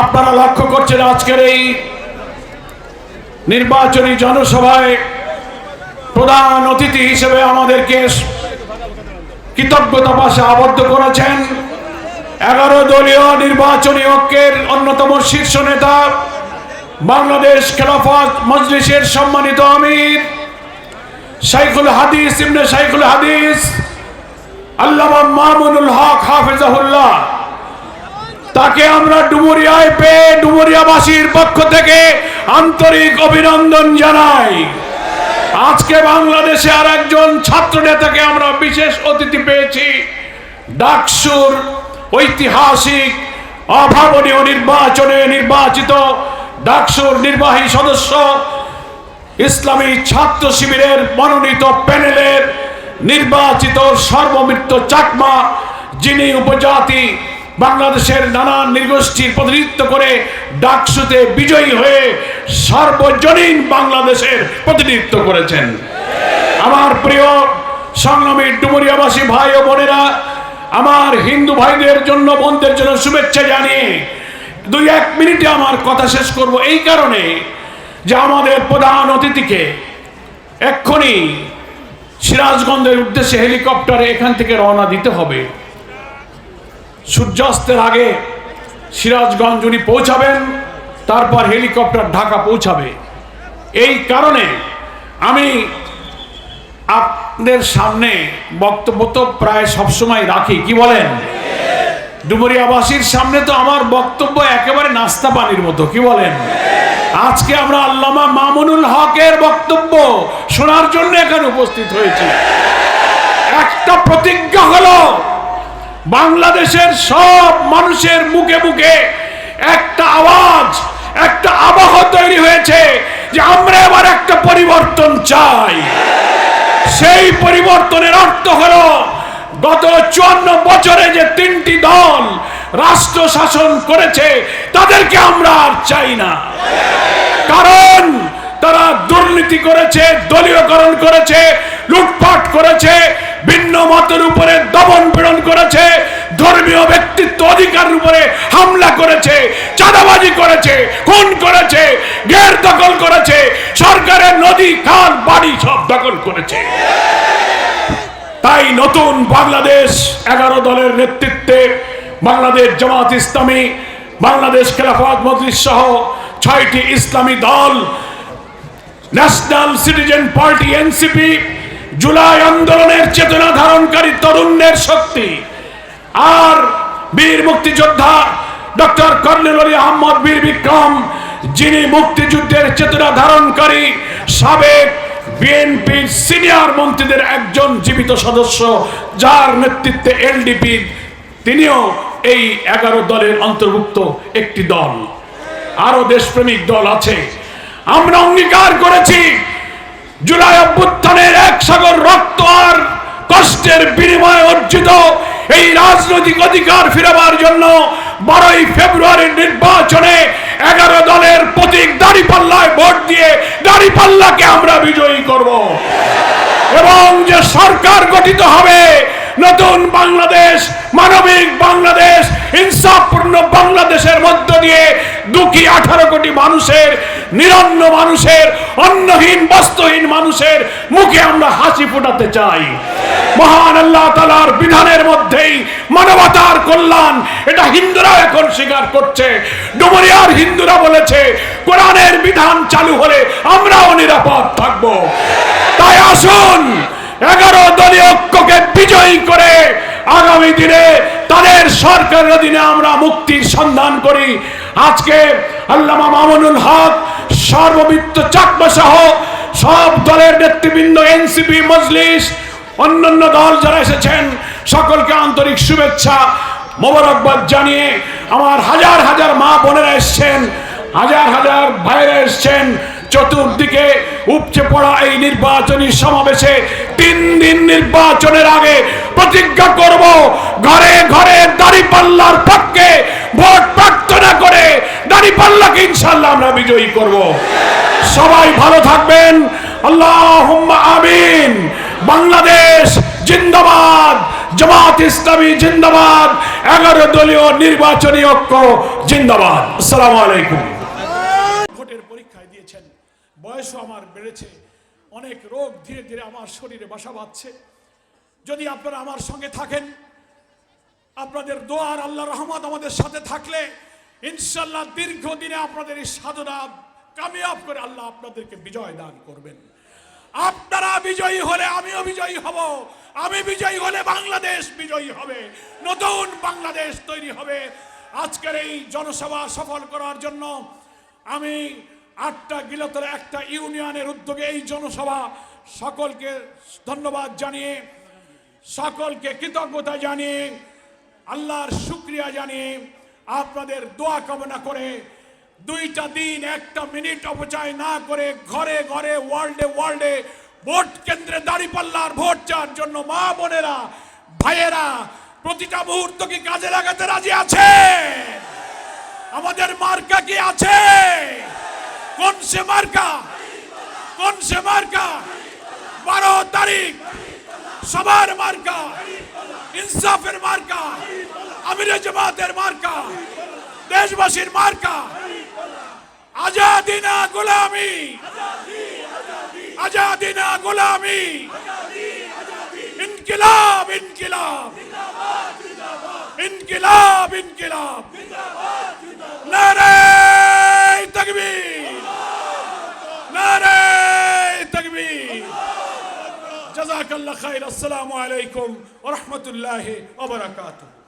আপনারা লক্ষ্য করছেন আজকের এই নির্বাচনী জনসভায় প্রধান অতিথি হিসেবে আমাদেরকে কৃতজ্ঞতা ভাষা আবদ্ধ করেছেন 11 দলীয় নির্বাচনী ঐক্যের অন্যতম শীর্ষ নেতা বাংলাদেশ খেলাফত মজলিসের সম্মানিত আমির শাইখুল হাদিস ইবনে শাইখুল হাদিস আল্লামা মামুনুল হক হাফেজাহুল্লাহ। তাকে আমরা ডুমুরিয়ায় পেয়ে ডুমুরিয়াবাসীর পক্ষ থেকে আন্তরিক অভিনন্দন জানাই। আজকে বাংলাদেশে আর একজন ছাত্র নেতাকে আমরা বিশেষ অতিথি পেয়েছি, ডাকসুর ঐতিহাসিক অভাবনীয় নির্বাচনে নির্বাচিত ডাকসুর নির্বাহী সদস্য ইসলামী ছাত্র শিবিরের মনোনীত প্যানেলের নির্বাচিত সর্বমিত্র চাকমা, যিনি উপজাতি বাংলাদেশের নানান নৃগোষ্ঠীর প্রতিনিধিত্ব করে ডাকসুতে বিজয়ী হয়ে সার্বজনীন বাংলাদেশের প্রতিনিধিত্ব করেছেন। আমার প্রিয় সংগ্রামী ডুমুরিয়াবাসী ভাই ও বোনেরা, আমার হিন্দু ভাইদের জন্য বোনদের জন্য শুভেচ্ছা জানিয়ে 2-1 মিনিটে আমার কথা শেষ করব এই কারণে যে আমাদের প্রধান অতিথিকে এক্ষুনি সিরাজগঞ্জের উদ্দেশ্যে হেলিকপ্টারে এখান থেকে রওনা দিতে হবে। সূর্যাস্তের আগে সিরাজগঞ্জ উনি পৌঁছাবেন, তারপর হেলিকপ্টার ঢাকা পৌঁছাবে। এই কারণে আমি আপনাদের সামনে বক্তব্য তো প্রায় সবসময় রাখি, কি বলেন? ডুমুরিয়াবাসীর সামনে তো আমার বক্তব্য একেবারে নাস্তা পানির মতো, কি বলেন? আজকে আমরা আল্লামা মামুনুল হকের বক্তব্য শোনার জন্য এখানে উপস্থিত হয়েছি। একটা প্রতিজ্ঞা হলো, বাংলাদেশের সব মানুষের মুখে মুখে একটা আওয়াজ, একটা আবহ তৈরি হয়েছে যে আমরা এবার একটা পরিবর্তন চাই। সেই পরিবর্তনের অর্থ হলো গত 54 বছরে যে 3টি দল রাষ্ট্র শাসন করেছে তাদেরকে আমরা আর চাই না। কারণ তারা দুর্নীতি করেছে, দলীয়করণ করেছে, লুটপাট করেছে, ভিন্ন মতের উপরে দমন পীড়ন করেছে, ধর্মীয় ব্যক্তিত্ব অধিকারের উপরে হামলা করেছে, চাঁদাবাজি করেছে, খুন করেছে, ঘের দখল করেছে, সরকারের নদী খাল বাড়ি সব দখল করেছে। তাই নতুন বাংলাদেশ 11 দলের নেতৃত্বে বাংলাদেশ জামাত ইসলামী, বাংলাদেশ খেলাফত মজলিস সহ 6টি ইসলামী দল, national citizen party NCP, July আন্দোলনের চেতনা ধারণকারী তরুণদের শক্তি, আর বীর মুক্তিযোদ্ধা ডক্টর কর্নেল আলী আহমদ বীর বিক্রম, যিনি মুক্তিযুদ্ধের চেতনা ধারণকারী সাবেক বিএনপির সিনিয়র মন্ত্রীদের একজন জীবিত সদস্য, যার নেতৃত্বে এলডিপি, তিনিও এই 11 দলের অন্তর্ভুক্ত একটি দল। আরো দেশপ্রেমিক দল আছে। আমরা অঙ্গীকার করেছি জুলাই অভ্যুত্থানের 1 সাগর রক্ত আর কষ্টের বিনিময়ে অর্জিত এই রাজনৈতিক অধিকার ফিরাবার জন্য 12ই ফেব্রুয়ারির নির্বাচনে 11 দলের প্রতীক দাঁড়িপাল্লায় ভোট দিয়ে দাঁড়িপাল্লাকে আমরা বিজয়ী করব এবং যে সরকার গঠিত হবে নতুন বাংলাদেশ, মানবিক বাংলাদেশ, ইনসাফপূর্ণ বাংলাদেশের মধ্য দিয়ে দুঃখী 18 কোটি মানুষের, নিরন্ন মানুষের, অন্নহীন বস্ত্রহীন মানুষের মুখে আমরা হাসি ফোটাতে চাই। মহান আল্লাহ তাআলার বিধানের মধ্যেই মানবতার কল্যাণ, এটা হিন্দুরা এখন স্বীকার করছে। ডুমুরিয়ার হিন্দুরা বলেছে কোরআনের বিধান চালু হলে আমরাও নিরাপদ থাকব। তাই আসুন 11 দলীয় ঐক্যকে বিজয়ী করে আগামী দিনে তাদের সরকারের অধীনে আমরা মুক্তির সন্ধান করি। আজকে আল্লামা মামুনুল হক, সর্বমিত্র চাকমা সহ সব দলের নেতৃবৃন্দ, এনসিপি, মজলিস, অন্যান্য দল যারা এসেছেন সকলকে আন্তরিক শুভেচ্ছা মোবারকবাদ জানিয়ে, আমার হাজার হাজার মা বোনেরা এসছেন, হাজার হাজার ভাইরা এসছেন, চতুর্দিকে উপচে পড়া এই নির্বাচনী সমাবেশে 3 দিন নির্বাচনের আগে প্রতিজ্ঞা করব ঘরে ঘরে দাঁড়িপাল্লার পক্ষে ভোট প্রার্থনা করে দাঁড়িপাল্লাকে ইনশাআল্লাহ আমরা বিজয়ী করব। সবাই ভালো থাকবেন, আল্লাহুম্মা আমিন। বাংলাদেশ জিন্দাবাদ, জামাত ইসলামী জিন্দাবাদ, 11 দলীয় নির্বাচনী ঐক্য জিন্দাবাদ। আসসালামু আলাইকুম। ভোটের পরীক্ষায় দিয়েছেন, বয়সও আমার বেড়েছে, অনেক রোগ ধীরে ধীরে আমার শরীরে বাসা বাঁধছে। যদি আপনারা আমার সঙ্গে থাকেন, আপনাদের দোয়ার আল্লাহর রহমত আমাদের সাথে থাকলে ইনশাআল্লাহ দীর্ঘদিনে আপনাদের এই সাধনা কামিয়াব করে আল্লাহ আপনাদেরকে বিজয় দান করবেন। আপনারা বিজয়ী হলে আমিও বিজয়ী হব, আমি বিজয়ী হলে বাংলাদেশ বিজয়ী হবে, নতুন বাংলাদেশ তৈরি হবে। আজকের এই জনসভা সফল করার জন্য আমি 8টা গিলতলা একটা ইউনিয়নের উদ্যোগে এই জনসভা, সকলকে ধন্যবাদ জানিয়ে, সকলকে কৃতজ্ঞতা জানিয়ে, আল্লাহর শুকরিয়া জানিয়ে, আপনাদের দোয়া কামনা করে 2টা দিন 1টা মিনিট অপচয় না করে ঘরে ঘরে ওয়ার্ল্ডে ভোট কেন্দ্রে দাঁড়িপাল্লার ভোট চাওয়ার জন্য মা বোনেরা ভাইয়েরা প্রতিটা মুহূর্ত কি কাজে লাগাতে রাজি আছে? আমাদের মার্কা কি আছে? কোন সে মার্কা? 12 তারিখ সবার মার্কা, ইনসাফের মার্কা, আমিরে জামাতের মার্কা, দেশবাসীর মার্কা। আজাদি না গোলামি, আজাদি না গোলামি, ইনকিলাব ইনকিলাব, ইনকিলাব ইনকিলাব, নারে তাকবীর, নারে তাকবীর। জাযাকাল্লাহ খাইর। আসসালামু আলাইকুম ওয়া রাহমাতুল্লাহি ওয়া বারাকাতুহু।